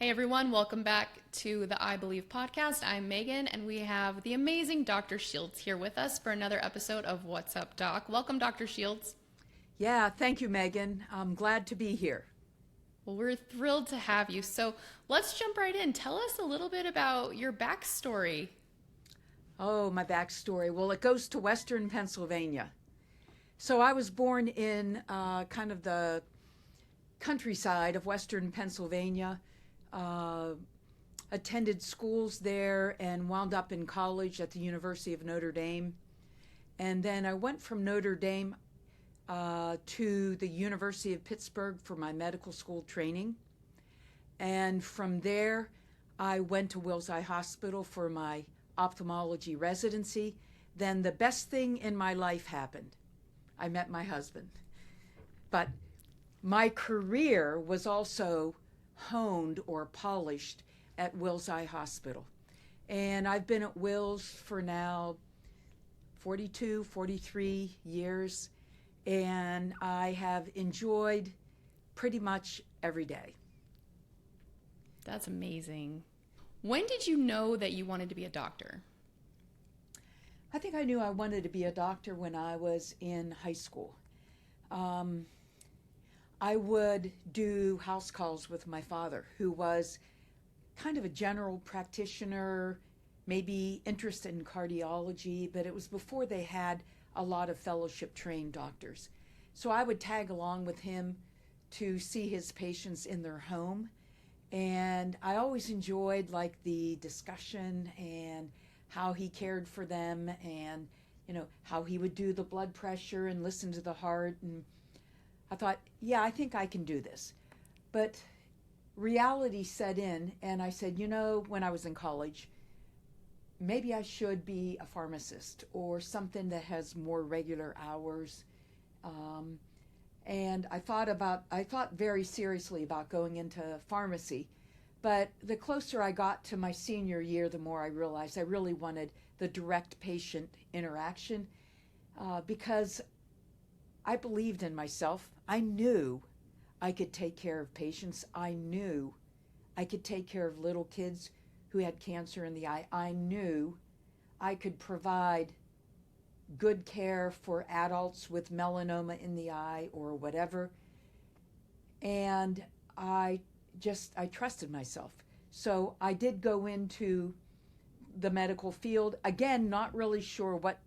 Hey everyone, welcome back to the I Believe podcast. I'm Megan, and we have the amazing Dr. Shields here with us for another episode of What's Up, Doc. Welcome, Dr. Shields. Yeah, thank you, Megan. I'm glad to be here. Well, we're thrilled to have you. So let's jump right in. Tell us a little bit about your backstory. Oh, my backstory. Well, it goes to Western Pennsylvania. So I was born in kind of the countryside of Western Pennsylvania, uh, attended schools there, and wound up in college at the University of Notre Dame. And then I went from Notre Dame to the University of Pittsburgh for my medical school training. And from there, I went to Wills Eye Hospital for my ophthalmology residency. Then the best thing in my life happened. I met my husband. But my career was also honed or polished at Wills Eye Hospital. And I've been at Wills for now 42, 43 years, and I have enjoyed pretty much every day. That's amazing. When did you know that you wanted to be a doctor? I think I knew I wanted to be a doctor when I was in high school. Um, I would do house calls with my father, who was kind of a general practitioner, maybe interested in cardiology, but it was before they had a lot of fellowship trained doctors. So I would tag along with him to see his patients in their home. And I always enjoyed like the discussion and how he cared for them, and how he would do the blood pressure and listen to the heart. And I thought, yeah, I think I can do this. But reality set in, and I said, when I was in college, maybe I should be a pharmacist or something that has more regular hours. And I thought very seriously about going into pharmacy. But the closer I got to my senior year, the more I realized I really wanted the direct patient interaction, because I believed in myself. I knew I could take care of patients. I knew I could take care of little kids who had cancer in the eye. I knew I could provide good care for adults with melanoma in the eye or whatever. And I trusted myself. So I did go into the medical field. Again, not really sure what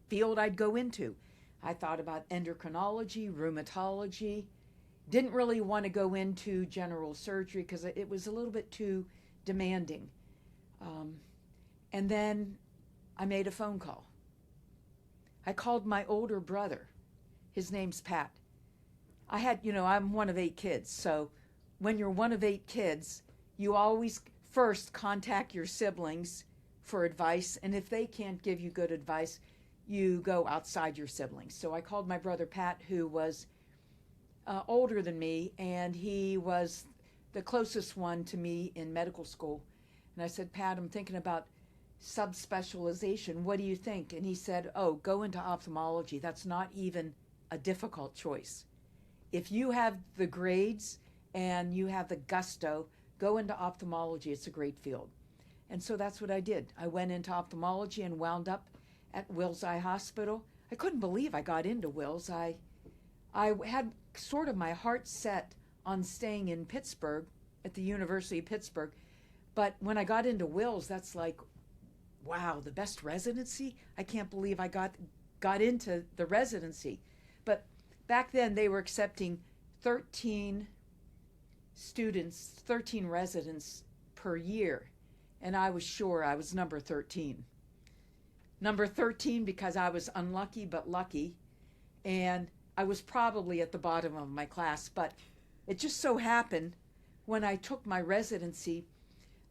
field I'd go into. I thought about endocrinology, rheumatology. Didn't really want to go into general surgery because it was a little bit too demanding. And then I made a phone call. I called my older brother. His name's Pat. I'm one of 8 kids. So when you're one of 8 kids, you always first contact your siblings for advice. And if they can't give you good advice, you go outside your siblings. So I called my brother Pat, who was older than me, and he was the closest one to me in medical school. And I said, Pat, I'm thinking about subspecialization. What do you think? And he said, oh, go into ophthalmology. That's not even a difficult choice. If you have the grades and you have the gusto, go into ophthalmology. It's a great field. And so that's what I did. I went into ophthalmology and wound up at Wills Eye Hospital. I couldn't believe I got into Wills. I had sort of my heart set on staying in Pittsburgh at the University of Pittsburgh. But when I got into Wills, that's like, wow, the best residency? I can't believe I got into the residency. But back then they were accepting 13 students, 13 residents per year. And I was sure I was number 13. Number 13 because I was unlucky but lucky. And I was probably at the bottom of my class. But it just so happened when I took my residency,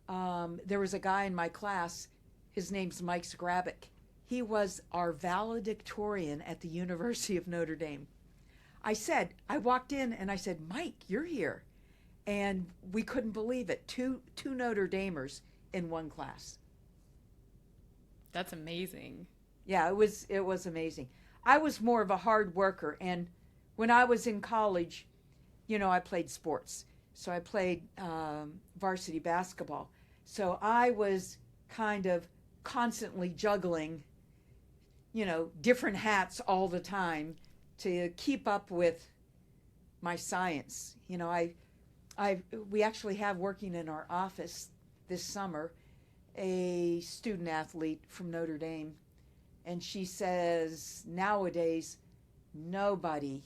there was a guy in my class. His name's Mike Zgrabic. He was our valedictorian at the University of Notre Dame. I walked in and I said, Mike, you're here. And we couldn't believe it. Two Notre Damers in one class. That's amazing. Yeah, it was amazing. I was more of a hard worker, and when I was in college, I played sports. So I played varsity basketball. So I was kind of constantly juggling, different hats all the time to keep up with my science. We actually have working in our office this summer a student athlete from Notre Dame, and she says nowadays nobody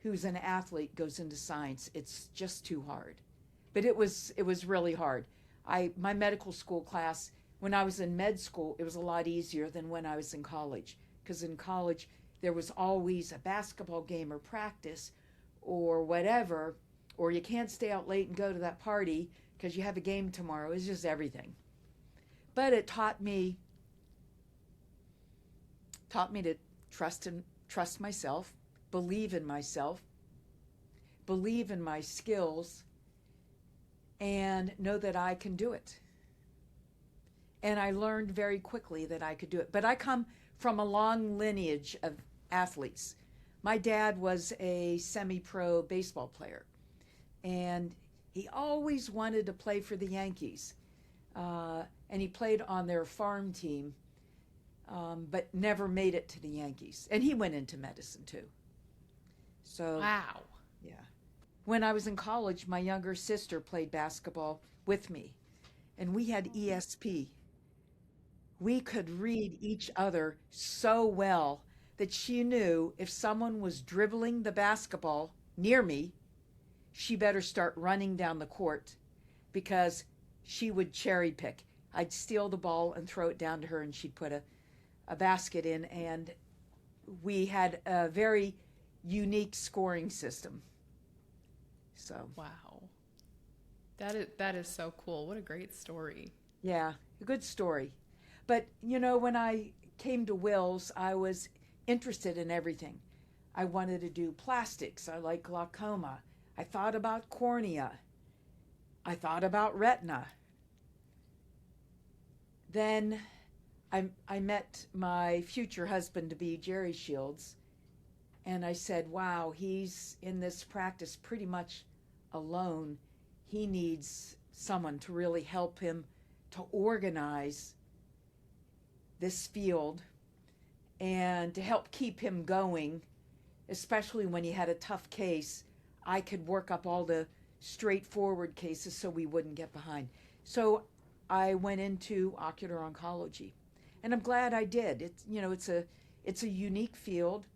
who's an athlete goes into science. It's just too hard. But it was really hard. My medical school class, when I was in med school, it was a lot easier than when I was in college, because in college there was always a basketball game or practice or whatever, or you can't stay out late and go to that party because you have a game tomorrow. It's just everything. But it taught me to trust myself, believe in myself, believe in my skills, and know that I can do it. And I learned very quickly that I could do it. But I come from a long lineage of athletes. My dad was a semi-pro baseball player, and he always wanted to play for the Yankees. And he played on their farm team, but never made it to the Yankees. And he went into medicine too. So, Wow. yeah. When I was in college, my younger sister played basketball with me, and we had ESP. We could read each other so well that she knew if someone was dribbling the basketball near me, she better start running down the court, because she would cherry pick. I'd steal the ball and throw it down to her, and she'd put a basket in, and we had a very unique scoring system. So, Wow. That is so cool. What a great story. yeah, a good story. But, when I came to Wills, I was interested in everything. I wanted to do plastics. I like glaucoma. I thought about cornea. I thought about retina. Then I met my future husband-to-be, Jerry Shields, and I said, wow, he's in this practice pretty much alone. He needs someone to really help him to organize this field and to help keep him going, especially when he had a tough case. I could work up all the straightforward cases so we wouldn't get behind. So I went into ocular oncology, and I'm glad I did. It's a unique field.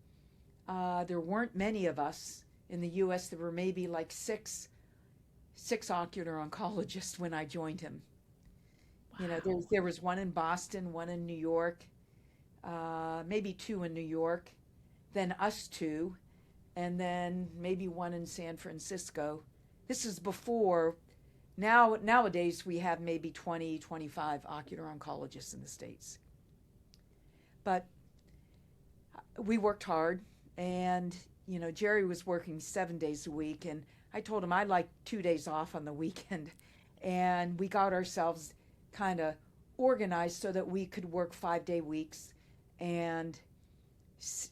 There weren't many of us in the U.S. There were maybe like six ocular oncologists when I joined him. Wow. There was one in Boston, one in New York, maybe two in New York, then us two, and then maybe one in San Francisco. This is before. Nowadays we have maybe 20, 25 ocular oncologists in the States. But we worked hard, and Jerry was working 7 days a week, and I told him I'd like 2 days off on the weekend, and we got ourselves kind of organized so that we could work 5-day weeks, and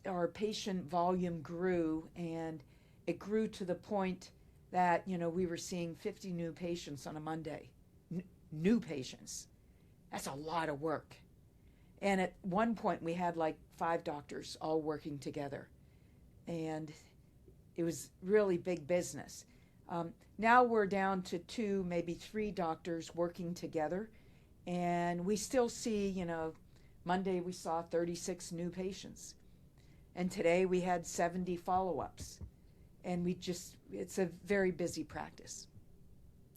our patient volume grew, and it grew to the point that we were seeing 50 new patients on a Monday. New patients. That's a lot of work. And at one point we had like 5 doctors all working together, and it was really big business. Now we're down to 2, maybe 3 doctors working together, and we still see, Monday we saw 36 new patients, and today we had 70 follow-ups, and it's a very busy practice.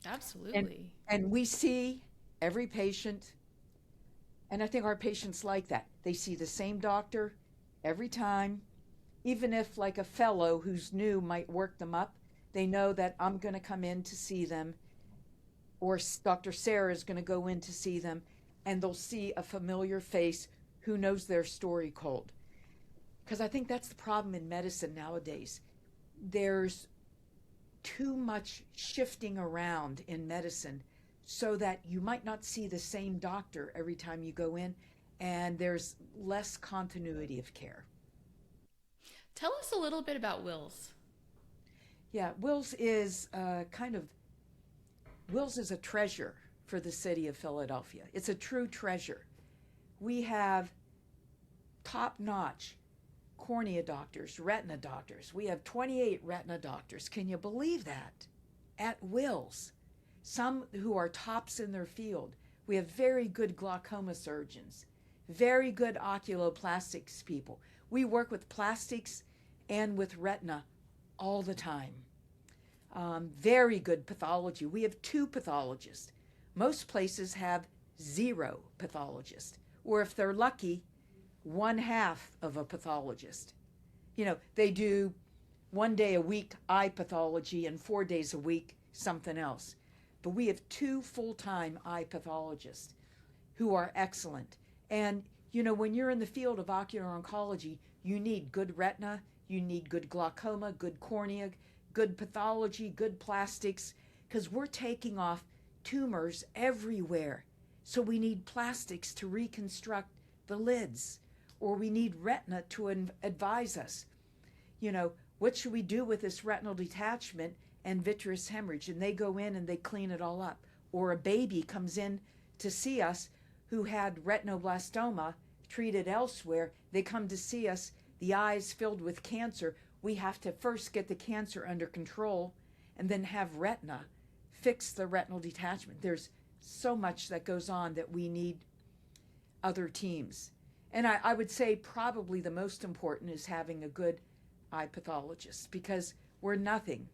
Absolutely. And we see every patient, and I think our patients like that. They see the same doctor every time, even if like a fellow who's new might work them up. They know that I'm going to come in to see them, or Dr. Sarah is going to go in to see them, and they'll see a familiar face who knows their story cold. Because I think that's the problem in medicine nowadays. There's too much shifting around in medicine so that you might not see the same doctor every time you go in, and there's less continuity of care. Tell us a little bit about Wills. Yeah, Wills is kind of Wills is a treasure for the city of Philadelphia. It's a true treasure. We have top-notch cornea doctors, retina doctors. We have 28 retina doctors. Can you believe that? At Wills. Some who are tops in their field. We have very good glaucoma surgeons, very good oculoplastics people. We work with plastics and with retina all the time. Very good pathology. We have 2 pathologists. Most places have 0 pathologists, or if they're lucky, 1/2 of a pathologist. You know, they do 1 day a week eye pathology and 4 days a week something else. But we have 2 full-time eye pathologists who are excellent. And, you know, when you're in the field of ocular oncology, you need good retina, you need good glaucoma, good cornea, good pathology, good plastics, because we're taking off tumors everywhere. So we need plastics to reconstruct the lids, or we need retina to advise us, you know, what should we do with this retinal detachment and vitreous hemorrhage? And they go in and they clean it all up. Or a baby comes in to see us who had retinoblastoma treated elsewhere. They come to see us, the eyes filled with cancer. We have to first get the cancer under control and then have retina fix the retinal detachment. There's so much that goes on that we need other teams. And I would say probably the most important is having a good eye pathologist, because we're nothing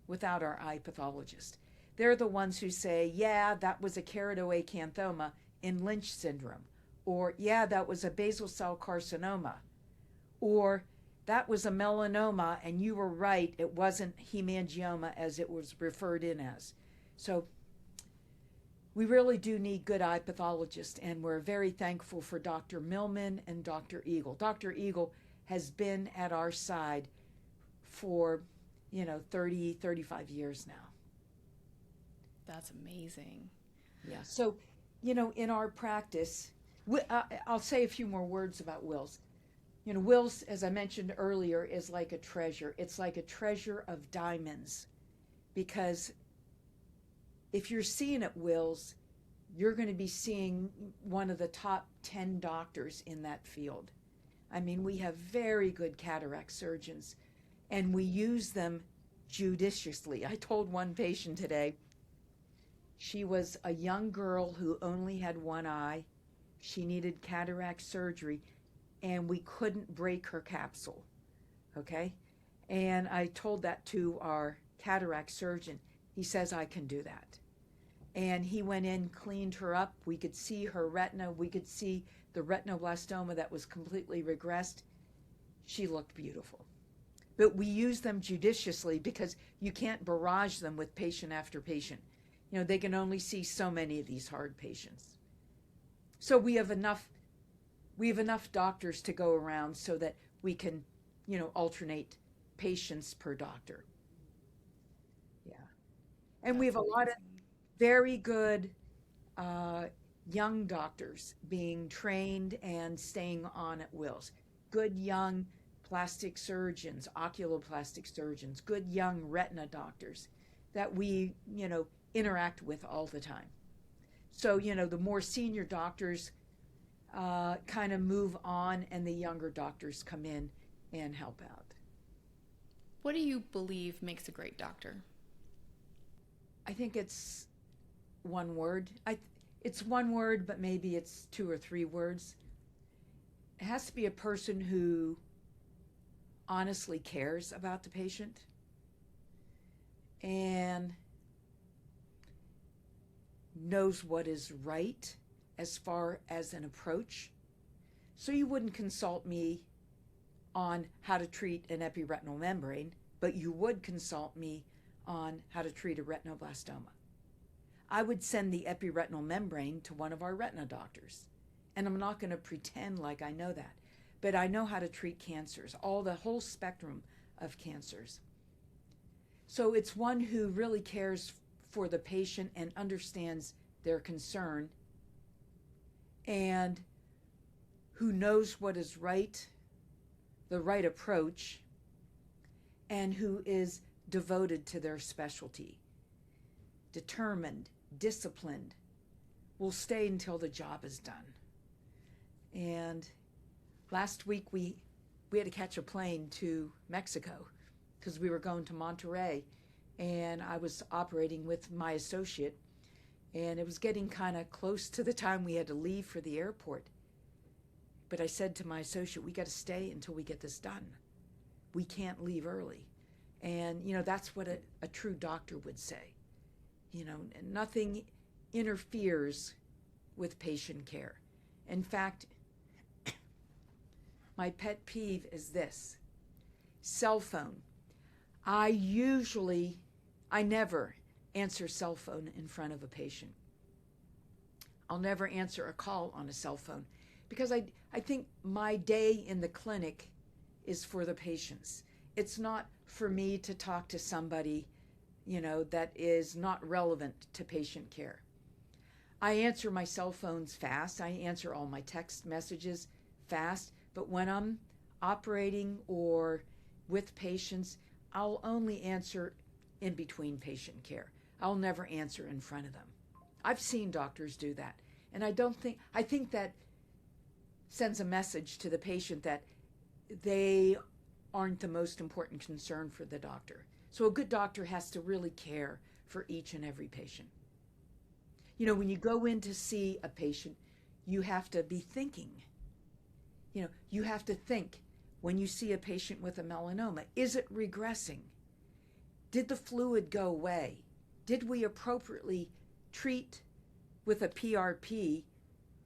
without our eye pathologist. They're the ones who say, yeah, that was a keratoacanthoma in Lynch syndrome, or yeah, that was a basal cell carcinoma, or that was a melanoma and you were right, it wasn't hemangioma as it was referred in as. So we really do need good eye pathologists, and we're very thankful for Dr. Millman and Dr. Eagle. Dr. Eagle has been at our side for, 30, 35 years now. That's amazing. Yeah. So, in our practice, I'll say a few more words about Wills. Wills, as I mentioned earlier, is like a treasure. It's like a treasure of diamonds, because if you're seeing at Wills, you're going to be seeing one of the top 10 doctors in that field. I mean, we have very good cataract surgeons, and we use them judiciously. I told one patient today, she was a young girl who only had one eye. She needed cataract surgery, and we couldn't break her capsule, okay? And I told that to our cataract surgeon. He says, I can do that. And he went in, cleaned her up. We could see her retina. We could see the retinoblastoma that was completely regressed. She looked beautiful. But we use them judiciously, because you can't barrage them with patient after patient. They can only see so many of these hard patients. So we have enough doctors to go around so that we can, alternate patients per doctor. Yeah. And we have a lot of very good young doctors being trained and staying on at Wills. Good young plastic surgeons, oculoplastic surgeons, good young retina doctors that we, interact with all the time. So, the more senior doctors kind of move on, and the younger doctors come in and help out. What do you believe makes a great doctor? I think it's one word. It's one word, but maybe it's 2 or 3 words. It has to be a person who honestly cares about the patient and knows what is right as far as an approach. So you wouldn't consult me on how to treat an epiretinal membrane, but you would consult me on how to treat a retinoblastoma. I would send the epiretinal membrane to one of our retina doctors, and I'm not going to pretend like I know that, but I know how to treat cancers, the whole spectrum of cancers. So it's one who really cares for the patient and understands their concern, and who knows what is right, the right approach, and who is devoted to their specialty. determined, disciplined, will stay until the job is done. And last week we had to catch a plane to Mexico because we were going to Monterrey, and I was operating with my associate, and it was getting kind of close to the time we had to leave for the airport. But I said to my associate, we got to stay until we get this done. We can't leave early. And, that's what a true doctor would say. Nothing interferes with patient care. In fact, my pet peeve is this: cell phone. I never answer cell phone in front of a patient. I'll never answer a call on a cell phone because I think my day in the clinic is for the patients. It's not for me to talk to somebody, that is not relevant to patient care. I answer my cell phones fast. I answer all my text messages fast. But when I'm operating or with patients, I'll only answer in between patient care. I'll never answer in front of them. I've seen doctors do that. And I think that sends a message to the patient that they aren't the most important concern for the doctor. So a good doctor has to really care for each and every patient. When you go in to see a patient, you have to be thinking. You have to think when you see a patient with a melanoma, is it regressing? Did the fluid go away? Did we appropriately treat with a PRP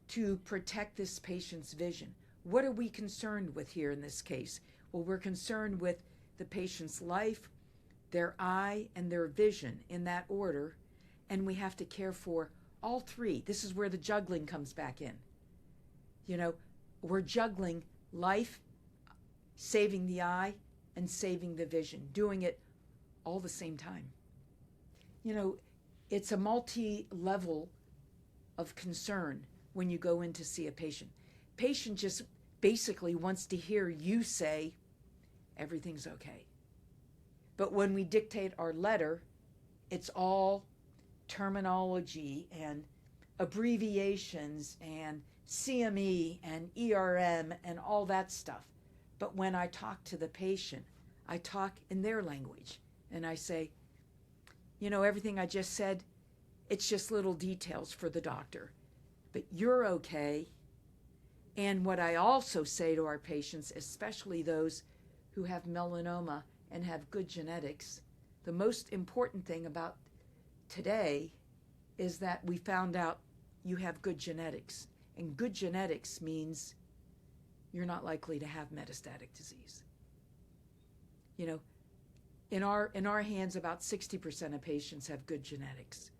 to protect this patient's vision? What are we concerned with here in this case? Well, we're concerned with the patient's life, their eye, and their vision in that order, and we have to care for all three. This is where the juggling comes back in. We're juggling life, saving the eye, and saving the vision, doing it all the same time. It's a multi-level of concern when you go in to see a patient. Patient just basically wants to hear you say, everything's okay. But when we dictate our letter, it's all terminology and abbreviations and CME and ERM and all that stuff. But when I talk to the patient, I talk in their language and I say, everything I just said, it's just little details for the doctor, but you're okay. And what I also say to our patients, especially those who have melanoma and have good genetics, the most important thing about today is that we found out you have good genetics. And good genetics means you're not likely to have metastatic disease. In our hands, about 60% of patients have good genetics.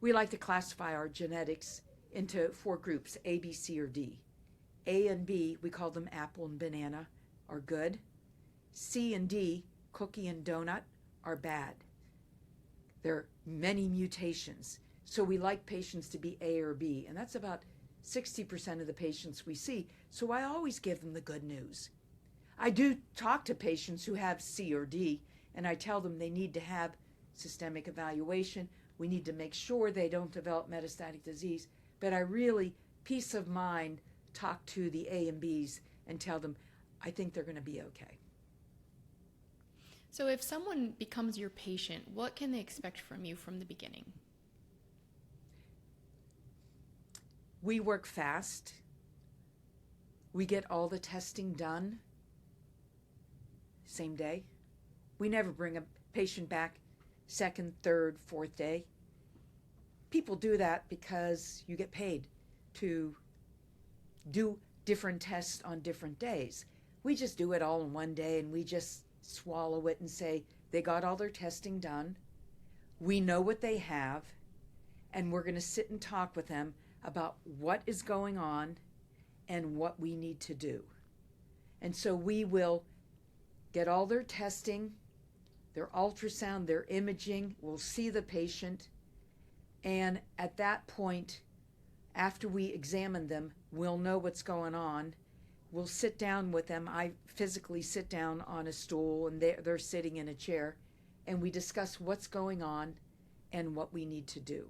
We like to classify our genetics into 4 groups, A, B, C, or D. A and B, we call them apple and banana, are good. C and D, cookie and donut, are bad. There are many mutations. So we like patients to be A or B, and that's about 60% of the patients we see. So I always give them the good news. I do talk to patients who have C or D, and I tell them they need to have systemic evaluation. We need to make sure they don't develop metastatic disease. But I really, peace of mind, talk to the A and Bs and tell them, I think they're going to be okay. So if someone becomes your patient, what can they expect from you from the beginning? We work fast. We get all the testing done same day. We never bring a patient back second, third, fourth day. People do that because you get paid to do different tests on different days. We just do it all in one day, and we just swallow it and say they got all their testing done. We know what they have, and we're going to sit and talk with them about what is going on and what we need to do. And so we will get all their testing, their ultrasound, their imaging. We'll see the patient. And at that point, after we examine them, we'll know what's going on. We'll sit down with them. I physically sit down on a stool, and they're sitting in a chair, and we discuss what's going on and what we need to do.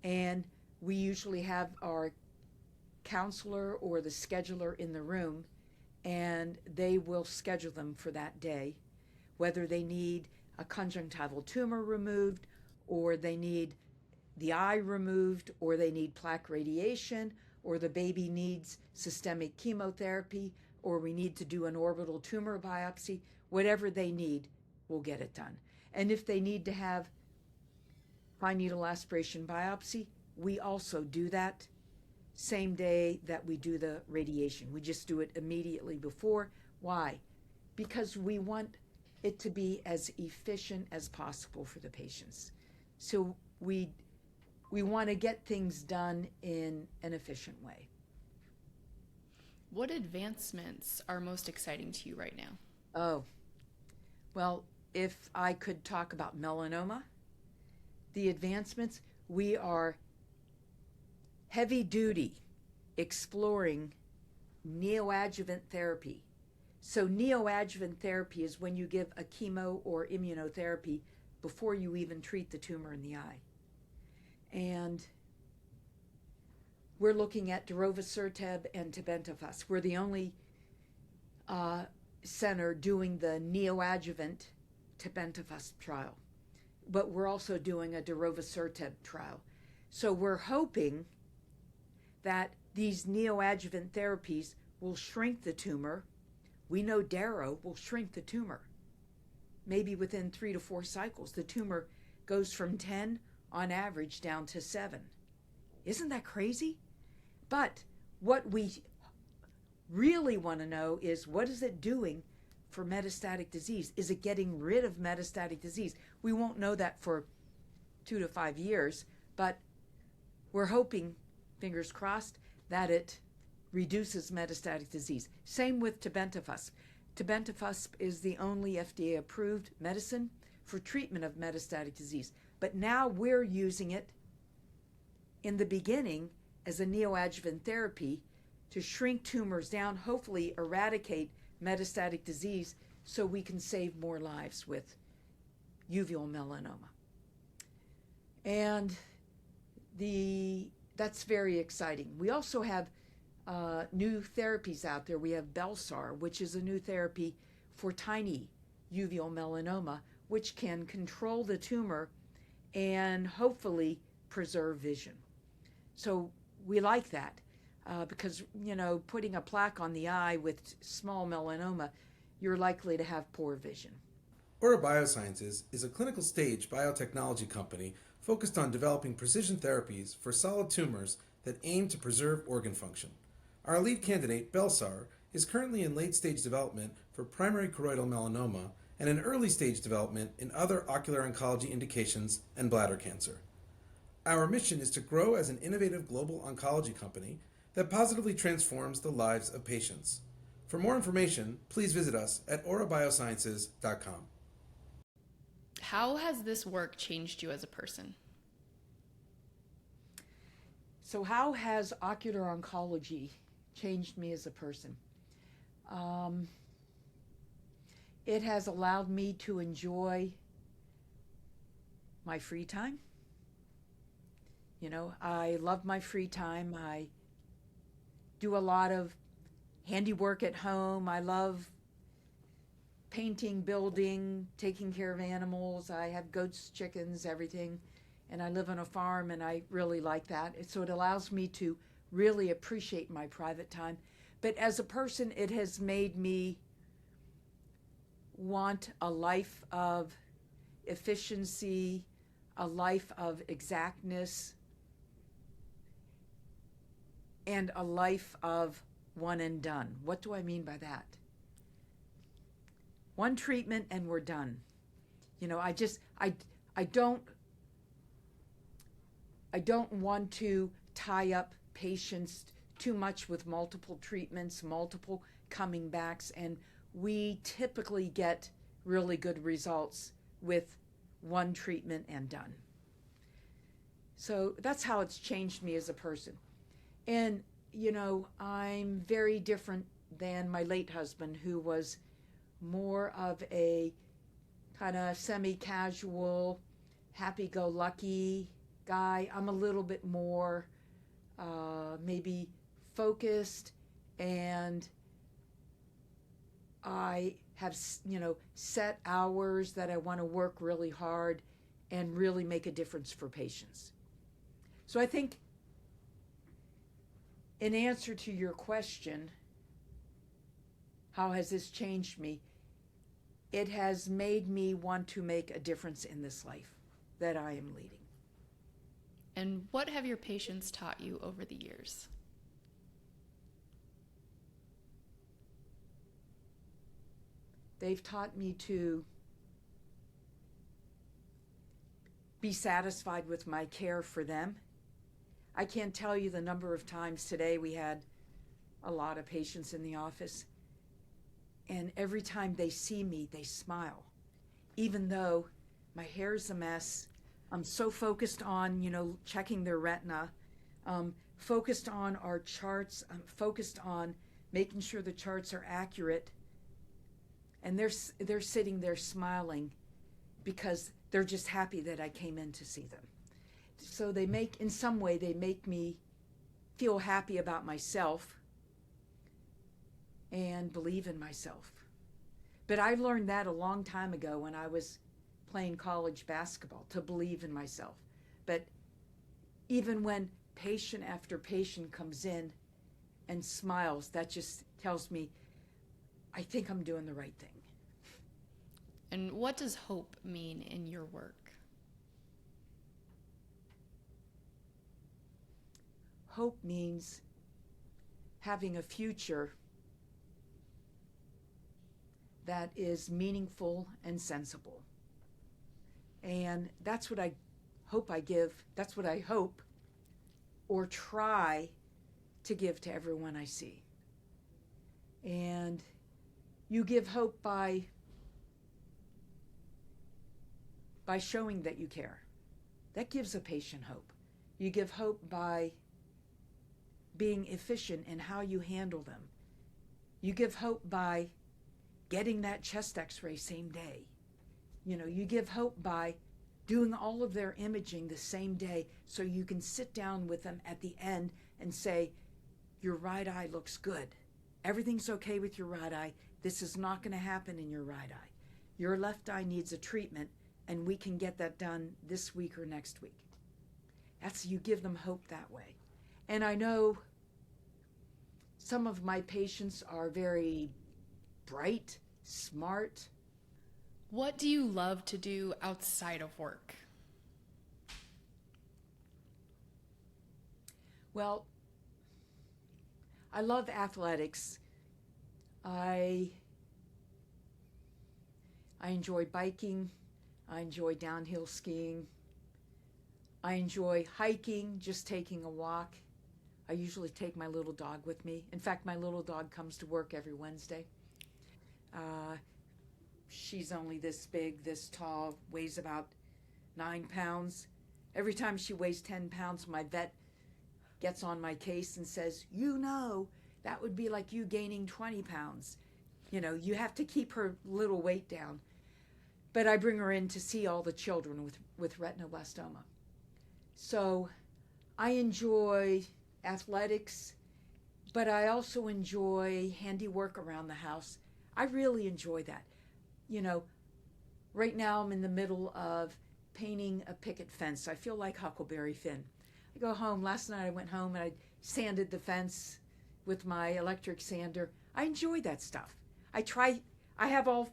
And we usually have our counselor or the scheduler in the room, and they will schedule them for that day, whether they need a conjunctival tumor removed, or they need the eye removed, or they need plaque radiation, or the baby needs systemic chemotherapy, or we need to do an orbital tumor biopsy. Whatever they need, we'll get it done. And if they need to have fine needle aspiration biopsy, we also do that same day that we do the radiation. We just do it immediately before. Why? Because we want it to be as efficient as possible for the patients. So we want to get things done in an efficient way. What advancements are most exciting to you right now? Oh, well, if I could talk about melanoma, the advancements, we are heavy duty exploring neoadjuvant therapy. So neoadjuvant therapy is when you give a chemo or immunotherapy before you even treat the tumor in the eye. And we're looking at darovasertib and tebentafusp. We're the only center doing the neoadjuvant tebentafusp trial, but we're also doing a darovasertib trial. So we're hoping that these neoadjuvant therapies will shrink the tumor. We know daro will shrink the tumor. Maybe within 3 to 4 cycles, the tumor goes from 10 on average down to 7. Isn't that crazy? But what we really want to know is, what is it doing for metastatic disease? Is it getting rid of metastatic disease? We won't know that for 2 to 5 years, but we're hoping, fingers crossed, that it reduces metastatic disease. Same with tebentafusp. Tebentafusp is the only FDA-approved medicine for treatment of metastatic disease. But now we're using it in the beginning as a neoadjuvant therapy to shrink tumors down, hopefully eradicate metastatic disease so we can save more lives with uveal melanoma. And that's very exciting. We also have new therapies out there. We have Belsar, which is a new therapy for tiny uveal melanoma, which can control the tumor and hopefully preserve vision. So we like that because, putting a plaque on the eye with small melanoma, you're likely to have poor vision. Aura Biosciences is a clinical stage biotechnology company focused on developing precision therapies for solid tumors that aim to preserve organ function. Our lead candidate, Belsar, is currently in late-stage development for primary choroidal melanoma and in early-stage development in other ocular oncology indications and bladder cancer. Our mission is to grow as an innovative global oncology company that positively transforms the lives of patients. For more information, please visit us at aurabiosciences.com. How has this work changed you as a person? So how has ocular oncology changed me as a person? It has allowed me to enjoy my free time. I love my free time. I do a lot of handiwork at home. I love painting, building, taking care of animals. I have goats, chickens, everything. And I live on a farm, and I really like that. So it allows me to really appreciate my private time. But as a person, it has made me want a life of efficiency, a life of exactness, and a life of one and done. What do I mean by that? One treatment and we're done. I don't want to tie up patients too much with multiple treatments, multiple coming backs, and we typically get really good results with one treatment and done. So that's how it's changed me as a person. And, I'm very different than my late husband, who was more of a kind of semi-casual, happy-go-lucky guy. I'm a little bit more maybe focused, and I have, set hours that I want to work really hard and really make a difference for patients. So I think, in answer to your question, how has this changed me? It has made me want to make a difference in this life that I am leading. And what have your patients taught you over the years? They've taught me to be satisfied with my care for them. I can't tell you the number of times today we had a lot of patients in the office, and every time they see me, they smile. Even though my hair's a mess, I'm so focused on, checking their retina, focused on our charts, I'm focused on making sure the charts are accurate. And they're sitting there smiling because they're just happy that I came in to see them. So in some way, they make me feel happy about myself and believe in myself. But I learned that a long time ago when I was playing college basketball, to believe in myself. But even when patient after patient comes in and smiles, that just tells me I think I'm doing the right thing. And what does hope mean in your work? Hope means having a future that is meaningful and sensible. And that's what I hope that's what I hope or try to give to everyone I see. And you give hope by showing that you care. That gives a patient hope. You give hope by being efficient in how you handle them. You give hope by getting that chest x-ray same day. You give hope by doing all of their imaging the same day so you can sit down with them at the end and say, your right eye looks good. Everything's okay with your right eye. This is not going to happen in your right eye. Your left eye needs a treatment, and we can get that done this week or next week. You give them hope that way. And I know some of my patients are very bright, smart. What do you love to do outside of work? Well, I love athletics. I enjoy biking. I enjoy downhill skiing. I enjoy hiking, just taking a walk. I usually take my little dog with me. In fact, my little dog comes to work every Wednesday. She's only this big, this tall, weighs about 9 pounds. Every time she weighs 10 pounds, my vet gets on my case and says, that would be like you gaining 20 pounds. You have to keep her little weight down. But I bring her in to see all the children with retinoblastoma. So I enjoy athletics, but I also enjoy handiwork around the house. I really enjoy that. Right now I'm in the middle of painting a picket fence. I feel like Huckleberry Finn. I go home. Last night I went home and I sanded the fence with my electric sander. I enjoy that stuff. I have all,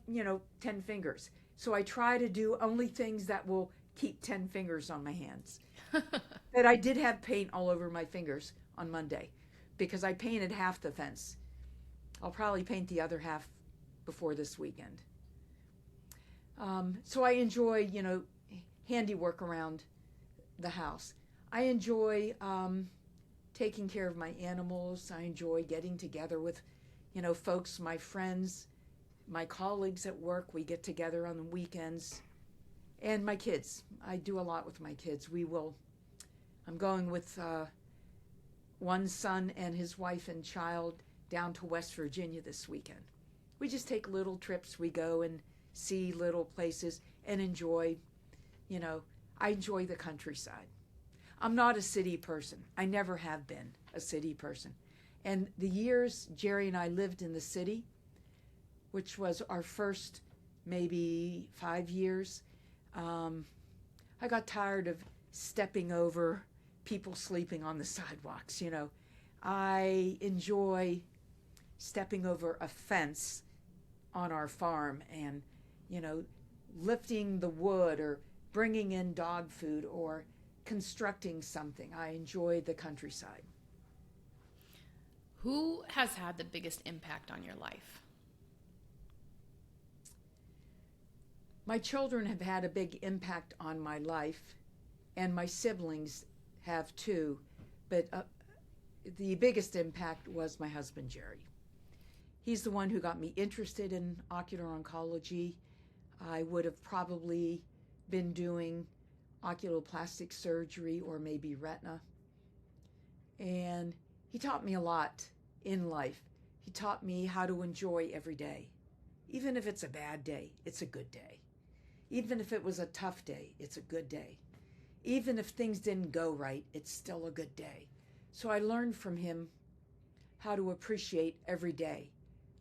10 fingers. So I try to do only things that will keep 10 fingers on my hands. But I did have paint all over my fingers on Monday because I painted half the fence. I'll probably paint the other half before this weekend. So I enjoy, handiwork around the house. I enjoy taking care of my animals. I enjoy getting together with, folks, my friends, my colleagues at work. We get together on the weekends. And my kids. I do a lot with my kids. I'm going with one son and his wife and child down to West Virginia this weekend. We just take little trips. We go and see little places and enjoy, I enjoy the countryside. I'm not a city person. I never have been a city person. And the years Jerry and I lived in the city, which was our first maybe 5 years, I got tired of stepping over people sleeping on the sidewalks. I enjoy stepping over a fence on our farm and, lifting the wood or bringing in dog food or constructing something. I enjoy the countryside. Who has had the biggest impact on your life? My children have had a big impact on my life, and my siblings have too, but the biggest impact was my husband, Jerry. He's the one who got me interested in ocular oncology. I would have probably been doing oculoplastic surgery or maybe retina. And he taught me a lot in life. He taught me how to enjoy every day. Even if it's a bad day, it's a good day. Even if it was a tough day, it's a good day. Even if things didn't go right, it's still a good day. So I learned from him how to appreciate every day.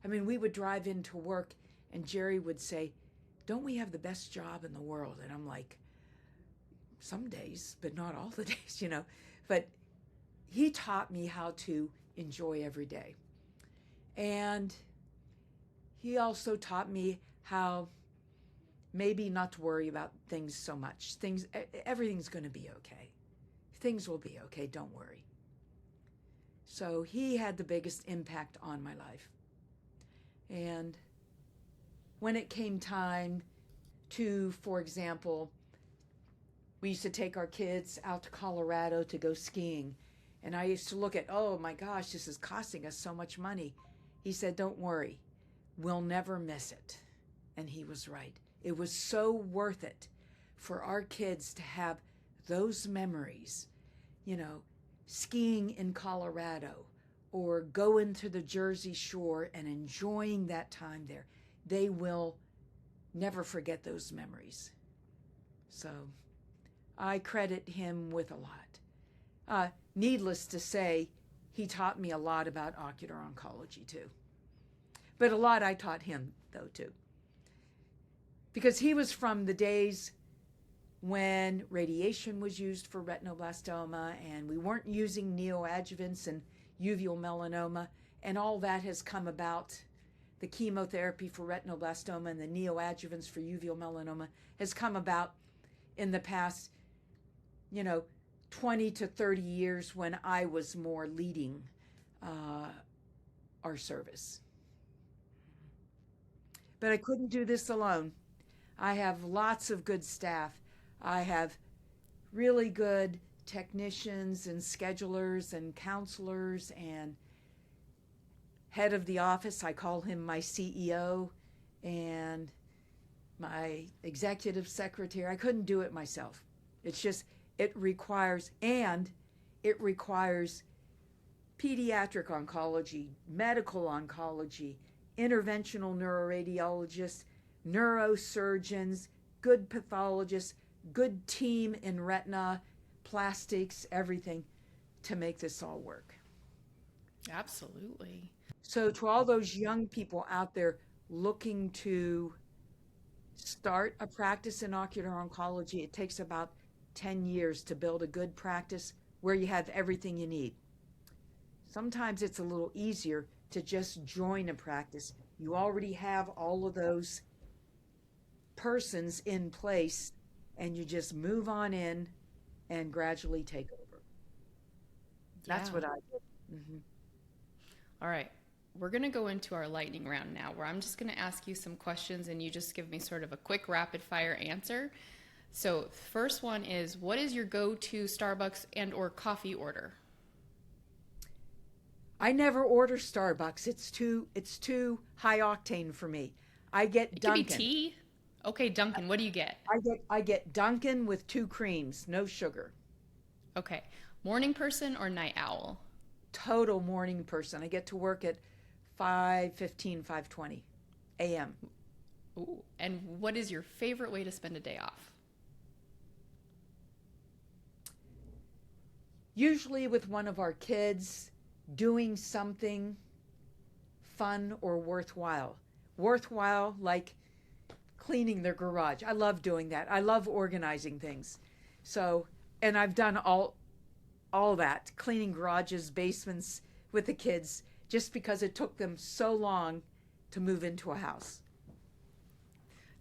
I mean, we would drive into work and Jerry would say, "Don't we have the best job in the world?" And I'm like, "Some days, but not all the days, But he taught me how to enjoy every day. And he also taught me how maybe not to worry about things so much. Everything's going to be okay. Things will be okay, don't worry. So he had the biggest impact on my life. And when it came time to, for example, we used to take our kids out to Colorado to go skiing. And I used to look at, oh my gosh, this is costing us so much money. He said, "Don't worry, we'll never miss it." And he was right. It was so worth it for our kids to have those memories, skiing in Colorado or going to the Jersey Shore and enjoying that time there. They will never forget those memories. So I credit him with a lot. Needless to say, he taught me a lot about ocular oncology too. But a lot I taught him though too. Because he was from the days when radiation was used for retinoblastoma and we weren't using neoadjuvants and uveal melanoma, and all that has come about. The chemotherapy for retinoblastoma and the neoadjuvants for uveal melanoma has come about in the past, 20 to 30 years when I was more leading our service. But I couldn't do this alone. I have lots of good staff. I have really good technicians and schedulers and counselors and head of the office. I call him my CEO, and my executive secretary. I couldn't do it myself. It's just, it requires pediatric oncology, medical oncology, interventional neuroradiologists, neurosurgeons, good pathologists, good team in retina, plastics, everything to make this all work. Absolutely. So to all those young people out there looking to start a practice in ocular oncology, it takes about 10 years to build a good practice where you have everything you need. Sometimes it's a little easier to just join a practice. You already have all of those persons in place, and you just move on in and gradually take over. That's what I did. Mm-hmm. All right. We're going to go into our lightning round now, where I'm just going to ask you some questions and you just give me sort of a quick rapid fire answer. So first one is, what is your go-to Starbucks and or coffee order? I never order Starbucks. It's too high octane for me. I get Dunkin'. It could be tea. Okay, Dunkin'. What do you get? I get Dunkin' with 2 creams, no sugar. Okay. Morning person or night owl? Total morning person. I get to work at 5:15, 5:20 a.m. Ooh. And what is your favorite way to spend a day off? Usually with one of our kids doing something fun or worthwhile. Worthwhile, like cleaning their garage. I love doing that. I love organizing things. So, and I've done all that, cleaning garages, basements with the kids, just because it took them so long to move into a house.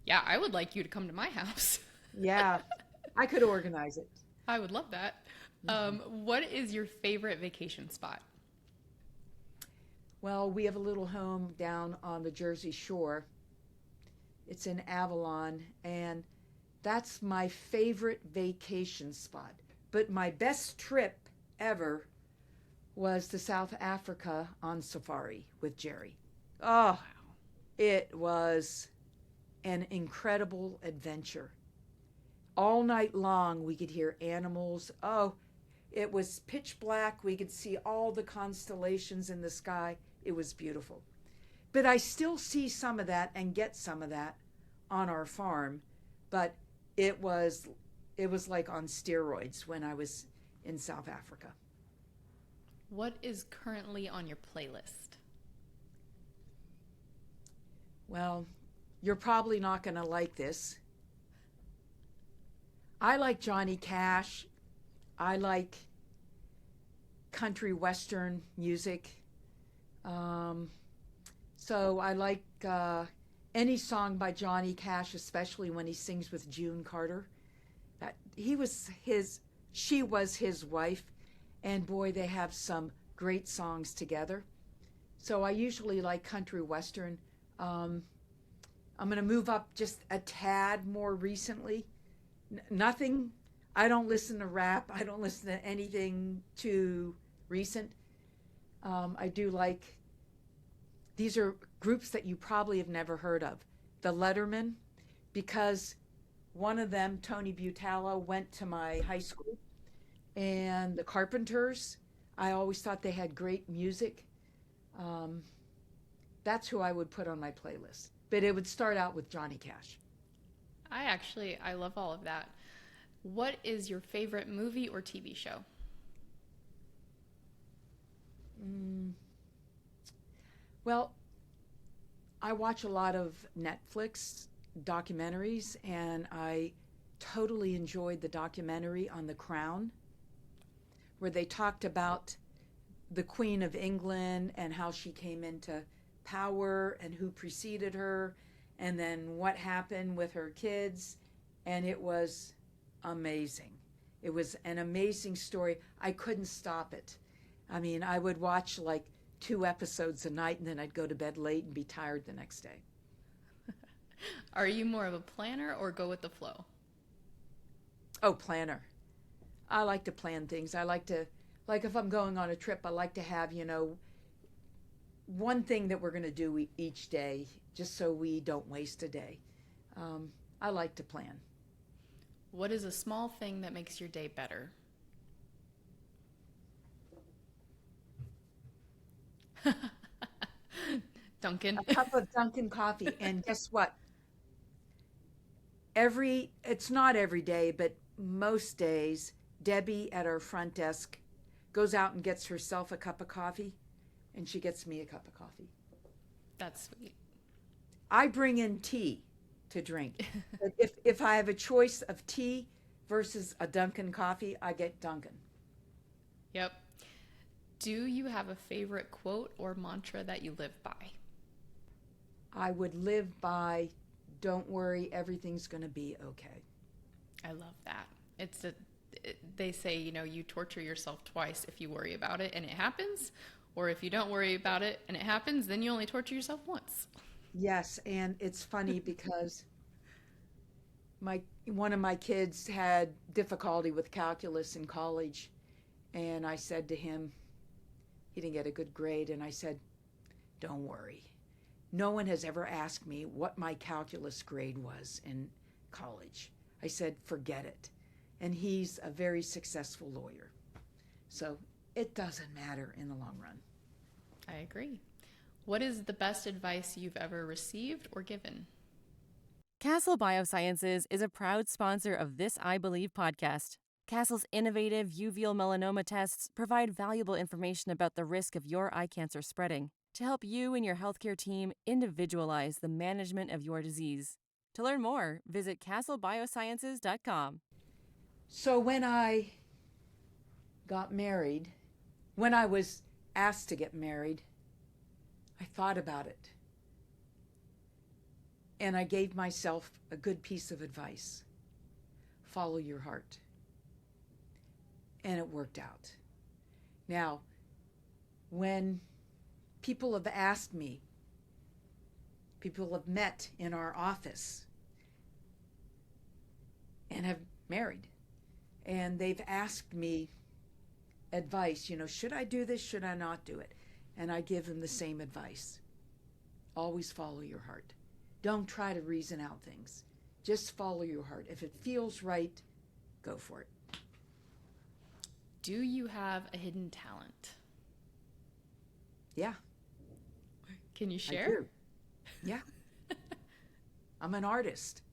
Yeah, I would like you to come to my house. Yeah, I could organize it. I would love that. What is your favorite vacation spot? Well, we have a little home down on the Jersey Shore. It's in Avalon, and that's my favorite vacation spot. But my best trip ever was to South Africa on safari with Jerry. Oh, it was an incredible adventure. All night long, we could hear animals. Oh, it was pitch black. We could see all the constellations in the sky. It was beautiful. But I still see some of that and get some of that on our farm. But it was like on steroids when I was in South Africa. What is currently on your playlist? Well, you're probably not going to like this. I like Johnny Cash. I like country western music. So I like any song by Johnny Cash, especially when he sings with June Carter. She was his wife, and boy, they have some great songs together. So I usually like country western. I'm going to move up just a tad more recently. Nothing, I don't listen to rap. I don't listen to anything too recent. I do like, these are groups that you probably have never heard of. The Letterman, because one of them, Tony Butala, went to my high school. And the Carpenters, I always thought they had great music. That's who I would put on my playlist. But it would start out with Johnny Cash. I love all of that. What is your favorite movie or TV show? Well, I watch a lot of Netflix documentaries, and I totally enjoyed the documentary on The Crown, where they talked about the Queen of England and how she came into power and who preceded her, and then what happened with her kids. And it was amazing. It was an amazing story. I couldn't stop it. I mean, I would watch like 2 episodes a night, and then I'd go to bed late and be tired the next day. Are you more of a planner or go with the flow? Oh, planner. I like to plan things. I like to, like if I'm going on a trip, I like to have, one thing that we're going to do each day, just so we don't waste a day. I like to plan. What is a small thing that makes your day better? Dunkin'. A cup of Dunkin' coffee. And guess what? It's not every day, but most days, Debbie at our front desk goes out and gets herself a cup of coffee, and she gets me a cup of coffee. That's sweet. I bring in tea to drink. But if I have a choice of tea versus a Dunkin' coffee, I get Dunkin'. Yep. Do you have a favorite quote or mantra that you live by? I would live by, don't worry, everything's going to be okay. I love that. They say, you torture yourself twice if you worry about it and it happens, or if you don't worry about it and it happens, then you only torture yourself once. Yes, and it's funny because one of my kids had difficulty with calculus in college, and I said to him, he didn't get a good grade, and I said, don't worry. No one has ever asked me what my calculus grade was in college. I said, forget it. And he's a very successful lawyer. So it doesn't matter in the long run. I agree. What is the best advice you've ever received or given? Castle Biosciences is a proud sponsor of this I Believe podcast. Castle's innovative Uveal melanoma tests provide valuable information about the risk of your eye cancer spreading to help you and your healthcare team individualize the management of your disease. To learn more, visit castlebiosciences.com. So when I got married, when I was asked to get married, I thought about it. And I gave myself a good piece of advice. Follow your heart. And it worked out. Now, when people have asked me, people have met in our office and have married, and they've asked me advice, should I do this, should I not do it? And I give them the same advice. Always follow your heart. Don't try to reason out things. Just follow your heart. If it feels right, go for it. Do you have a hidden talent? Yeah. Can you I share? do. Yeah. I'm an artist.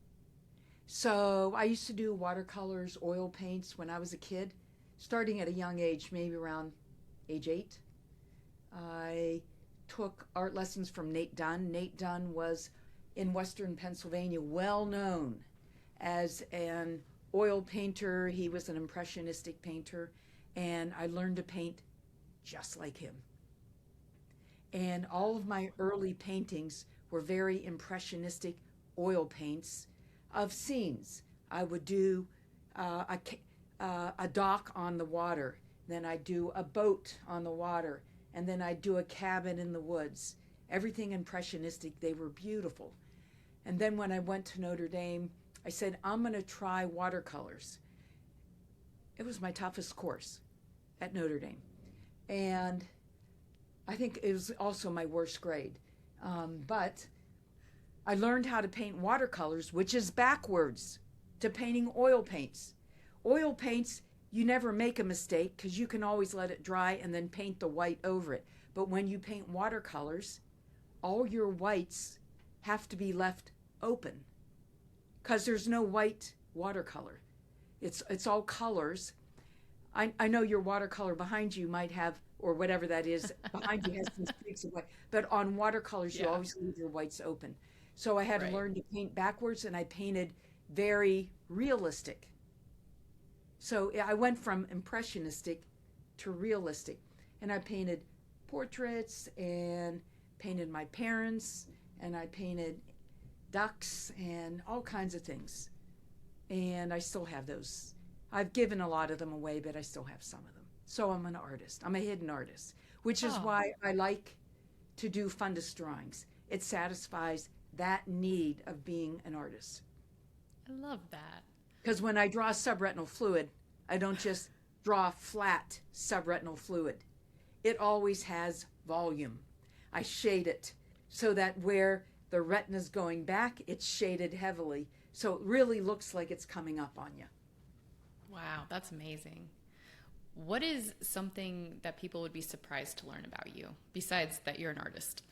So I used to do watercolors, oil paints when I was a kid, starting at a young age, maybe around age 8. I took art lessons from Nate Dunn. Nate Dunn was in Western Pennsylvania well known as an oil painter. He was an impressionistic painter, and I learned to paint just like him. And all of my early paintings were very impressionistic oil paints of scenes. I would do a dock on the water, then I'd do a boat on the water, and then I'd do a cabin in the woods. Everything impressionistic. They were beautiful. And then when I went to Notre Dame, I said, I'm going to try watercolors. It was my toughest course at Notre Dame. And I think it was also my worst grade. But I learned how to paint watercolors, which is backwards to painting oil paints. Oil paints, you never make a mistake because you can always let it dry and then paint the white over it. But when you paint watercolors, all your whites have to be left open because there's no white watercolor. It's all colors. I know your watercolor behind you might have, or whatever that is, behind you has some streaks of white. But on watercolors, you always leave your whites open. So I had to learn to paint backwards, and I painted very realistic. So I went from impressionistic to realistic. And I painted portraits and painted my parents, and I painted ducks and all kinds of things. And I still have those. I've given a lot of them away, but I still have some of them. So I'm an artist. I'm a hidden artist, which is why I like to do fundus drawings. It satisfies that need of being an artist. I love that. Because when I draw subretinal fluid, I don't just draw flat subretinal fluid. It always has volume. I shade it so that where the retina's going back, it's shaded heavily. So it really looks like it's coming up on you. Wow, that's amazing. What is something that people would be surprised to learn about you, besides that you're an artist?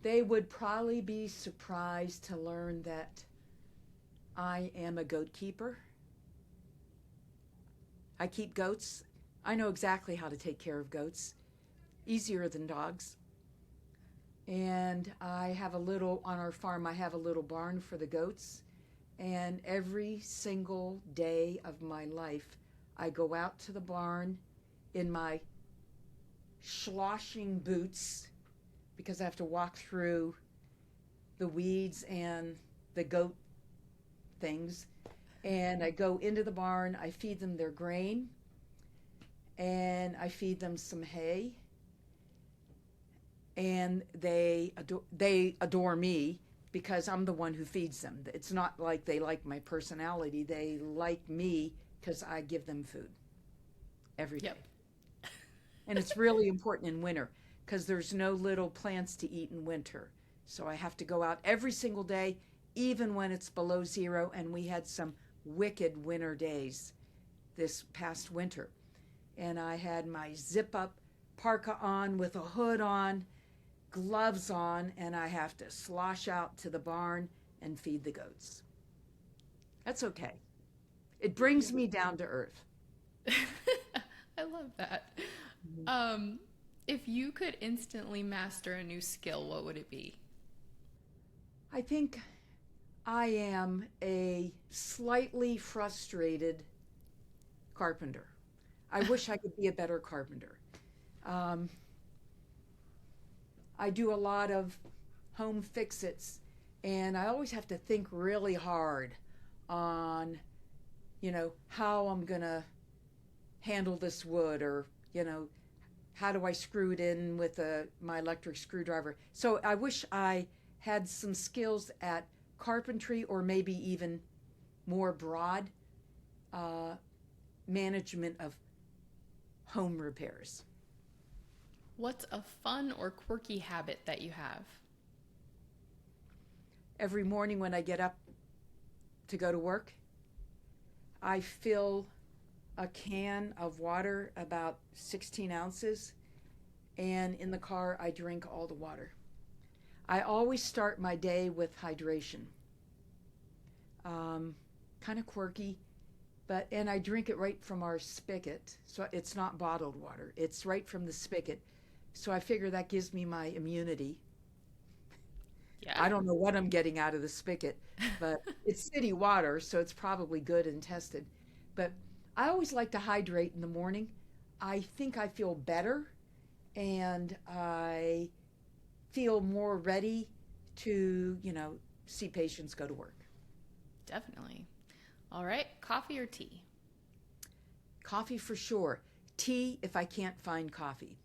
They would probably be surprised to learn that I am a goat keeper. I keep goats. I know exactly how to take care of goats, easier than dogs. And I have on our farm, I have a little barn for the goats. And every single day of my life, I go out to the barn in my sloshing boots because I have to walk through the weeds and the goat things. And I go into the barn, I feed them their grain, and I feed them some hay. And they adore me because I'm the one who feeds them. It's not like they like my personality. They like me because I give them food every day. And it's really important in winter because there's no little plants to eat in winter. So I have to go out every single day, even when it's below zero. And we had some wicked winter days this past winter. And I had my zip-up parka on with a hood on, gloves on, and I have to slosh out to the barn and feed the goats. That's okay. It brings me down to earth. I love that. If you could instantly master a new skill, what would it be? I think I am a slightly frustrated carpenter. I wish I could be a better carpenter. I do a lot of home fix-its, and I always have to think really hard on, how I'm going to handle this wood, or, how do I screw it in with my electric screwdriver. So I wish I had some skills at carpentry, or maybe even more broad management of home repairs. What's a fun or quirky habit that you have? Every morning when I get up to go to work, I fill a can of water, about 16 ounces, and in the car I drink all the water. I always start my day with hydration. Kind of quirky, and I drink it right from our spigot, so it's not bottled water. It's right from the spigot, so I figure that gives me my immunity. Yeah. I don't know what I'm getting out of the spigot, but it's city water, so it's probably good and tested. But I always like to hydrate in the morning. I think I feel better, and I feel more ready to, see patients go to work. Definitely. All right. Coffee or tea? Coffee for sure. Tea if I can't find coffee.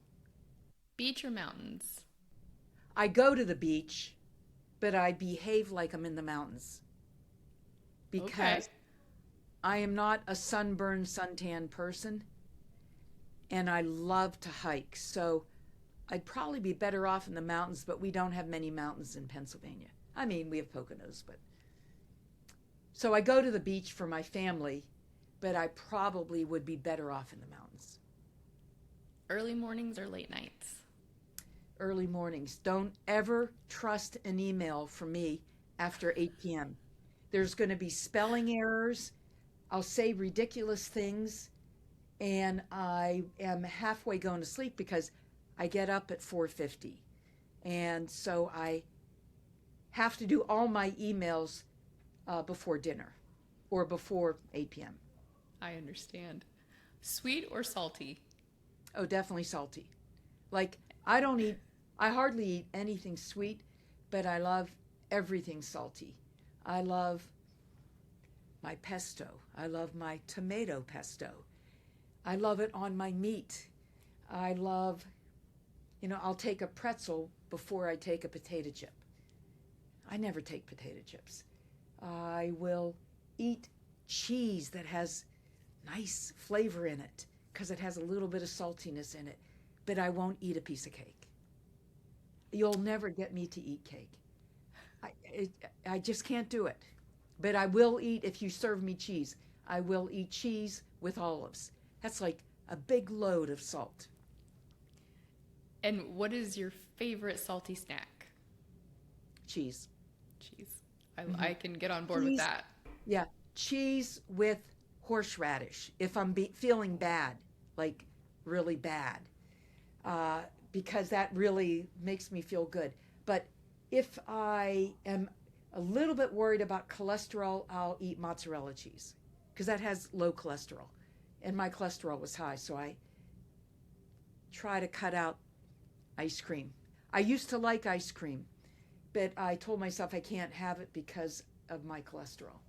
Beach or mountains? I go to the beach, but I behave like I'm in the mountains, because Okay. I am not a sunburned, suntan person, and I love to hike. So I'd probably be better off in the mountains, but we don't have many mountains in Pennsylvania. I mean, we have Poconos, but... So I go to the beach for my family, but I probably would be better off in the mountains. Early mornings or late nights? Early mornings. Don't ever trust an email from me after 8 p.m. There's going to be spelling errors. I'll say ridiculous things, and I am halfway going to sleep because I get up at 4:50. And so I have to do all my emails before dinner or before 8 p.m. I understand. Sweet or salty? Oh, definitely salty. Like, I hardly eat anything sweet, but I love everything salty. I love my pesto. I love my tomato pesto. I love it on my meat. I love, I'll take a pretzel before I take a potato chip. I never take potato chips. I will eat cheese that has nice flavor in it because it has a little bit of saltiness in it, but I won't eat a piece of cake. You'll never get me to eat cake. I just can't do it. But I will eat, if you serve me cheese, I will eat cheese with olives. That's like a big load of salt. And what is your favorite salty snack? Cheese. Cheese. I can get on board with Cheese. that. Yeah, cheese with horseradish if I'm feeling bad, like really bad, because that really makes me feel good. But if I am a little bit worried about cholesterol, I'll eat mozzarella cheese because that has low cholesterol. And my cholesterol was high, so I try to cut out ice cream. I used to like ice cream, but I told myself I can't have it because of my cholesterol.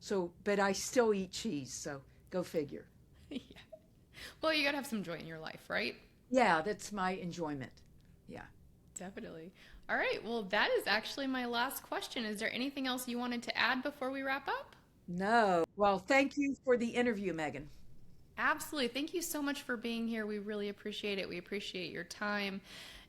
So, but I still eat cheese, so go figure. Yeah. Well, you got to have some joy in your life, right? Yeah, that's my enjoyment. Yeah. Definitely. All right. Well, that is actually my last question. Is there anything else you wanted to add before we wrap up? No. Well, thank you for the interview, Megan. Absolutely. Thank you so much for being here. We really appreciate it. We appreciate your time.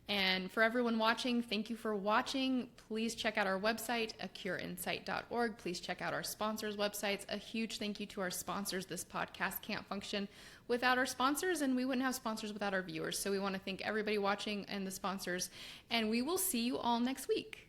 And for everyone watching, thank you for watching. Please check out our website, acureinsight.org. Please check out our sponsors' websites. A huge thank you to our sponsors. This podcast can't function without our sponsors, and we wouldn't have sponsors without our viewers. So we want to thank everybody watching and the sponsors, and we will see you all next week.